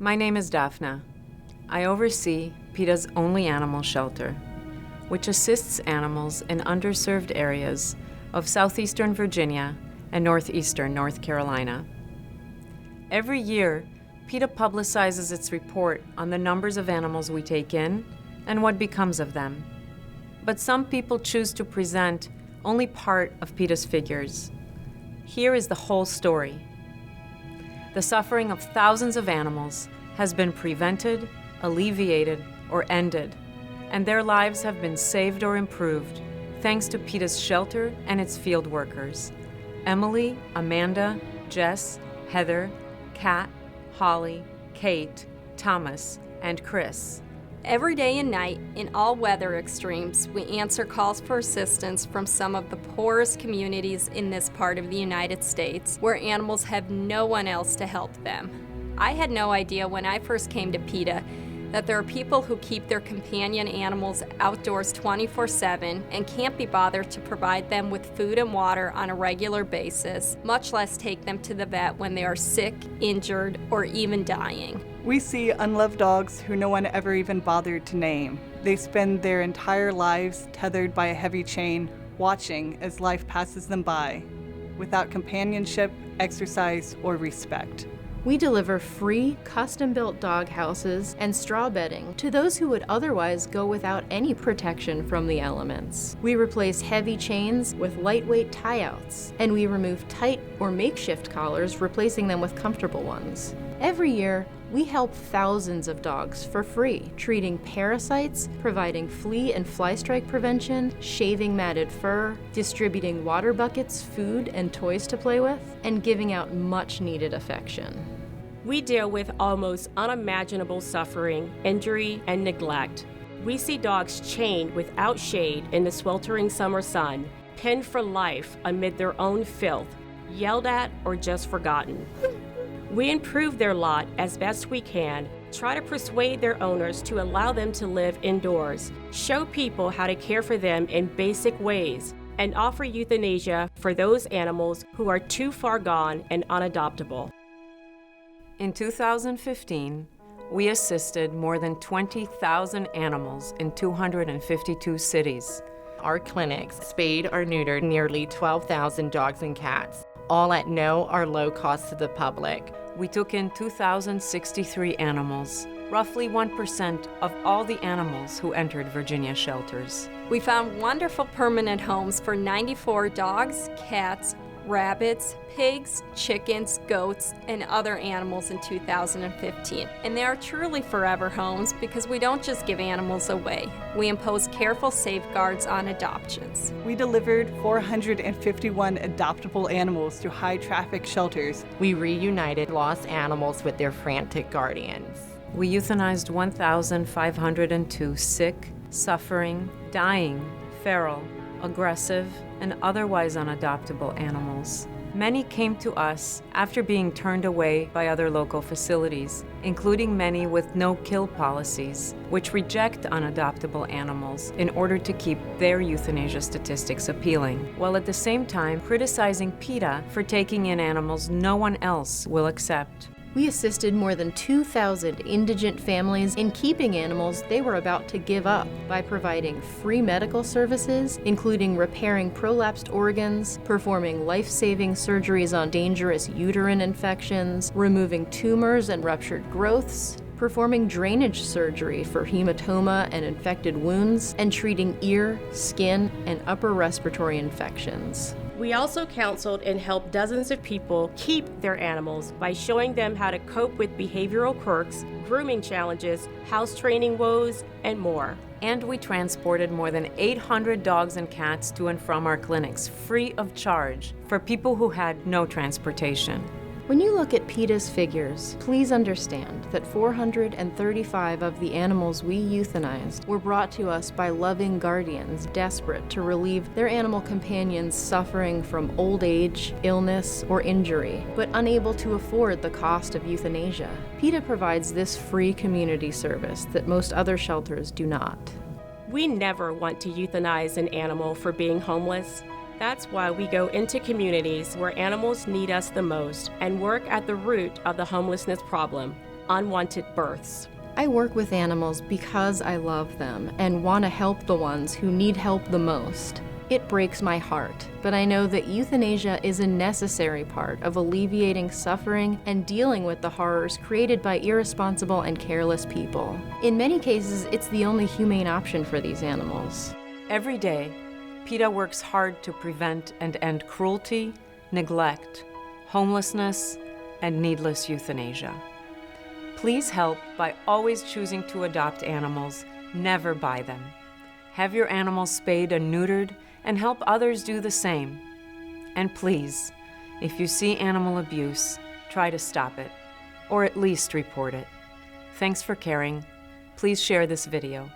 My name is Daphna. I oversee PETA's only animal shelter, which assists animals in underserved areas of southeastern Virginia and northeastern North Carolina. Every year, PETA publicizes its report on the numbers of animals we take in and what becomes of them. But some people choose to present only part of PETA's figures. Here is the whole story. The suffering of thousands of animals has been prevented, alleviated, or ended, and their lives have been saved or improved thanks to PETA's shelter and its field workers: Emily, Amanda, Jess, Heather, Kat, Holly, Kate, Thomas, and Chris. Every day and night, in all weather extremes, we answer calls for assistance from some of the poorest communities in this part of the United States, where animals have no one else to help them. I had no idea when I first came to PETA that there are people who keep their companion animals outdoors 24/7 and can't be bothered to provide them with food and water on a regular basis, much less take them to the vet when they are sick, injured, or even dying. We see unloved dogs who no one ever even bothered to name. They spend their entire lives tethered by a heavy chain, watching as life passes them by, without companionship, exercise, or respect. We deliver free, custom-built dog houses and straw bedding to those who would otherwise go without any protection from the elements. We replace heavy chains with lightweight tie-outs, and we remove tight or makeshift collars, replacing them with comfortable ones. Every year, we help thousands of dogs for free, treating parasites, providing flea and fly strike prevention, shaving matted fur, distributing water buckets, food, and toys to play with, and giving out much-needed affection. We deal with almost unimaginable suffering, injury, and neglect. We see dogs chained without shade in the sweltering summer sun, pinned for life amid their own filth, yelled at or just forgotten. We improve their lot as best we can, try to persuade their owners to allow them to live indoors, show people how to care for them in basic ways, and offer euthanasia for those animals who are too far gone and unadoptable. In 2015, we assisted more than 20,000 animals in 252 cities. Our clinics spayed or neutered nearly 12,000 dogs and cats, all at no or low cost to the public. We took in 2,063 animals, roughly 1% of all the animals who entered Virginia shelters. We found wonderful permanent homes for 94 dogs, cats, rabbits, pigs, chickens, goats, and other animals in 2015. And they are truly forever homes because we don't just give animals away. We impose careful safeguards on adoptions. We delivered 451 adoptable animals to high-traffic shelters. We reunited lost animals with their frantic guardians. We euthanized 1,502 sick, suffering, dying, feral, aggressive, and otherwise unadoptable animals. Many came to us after being turned away by other local facilities, including many with no-kill policies, which reject unadoptable animals in order to keep their euthanasia statistics appealing, while at the same time criticizing PETA for taking in animals no one else will accept. We assisted more than 2,000 indigent families in keeping animals they were about to give up by providing free medical services, including repairing prolapsed organs, performing life-saving surgeries on dangerous uterine infections, removing tumors and ruptured growths, performing drainage surgery for hematoma and infected wounds, and treating ear, skin, and upper respiratory infections. We also counseled and helped dozens of people keep their animals by showing them how to cope with behavioral quirks, grooming challenges, house training woes, and more. And we transported more than 800 dogs and cats to and from our clinics free of charge for people who had no transportation. When you look at PETA's figures, please understand that 435 of the animals we euthanized were brought to us by loving guardians desperate to relieve their animal companions suffering from old age, illness, or injury, but unable to afford the cost of euthanasia. PETA provides this free community service that most other shelters do not. We never want to euthanize an animal for being homeless. That's why we go into communities where animals need us the most and work at the root of the homelessness problem. unwanted births. I work with animals because I love them and want to help the ones who need help the most. It breaks my heart, but I know that euthanasia is a necessary part of alleviating suffering and dealing with the horrors created by irresponsible and careless people. In many cases, it's the only humane option for these animals. Every day, PETA works hard to prevent and end cruelty, neglect, homelessness, and needless euthanasia. Please help by always choosing to adopt animals, never buy them. Have your animals spayed and neutered, and help others do the same. And please, if you see animal abuse, try to stop it, or at least report it. Thanks for caring. Please share this video.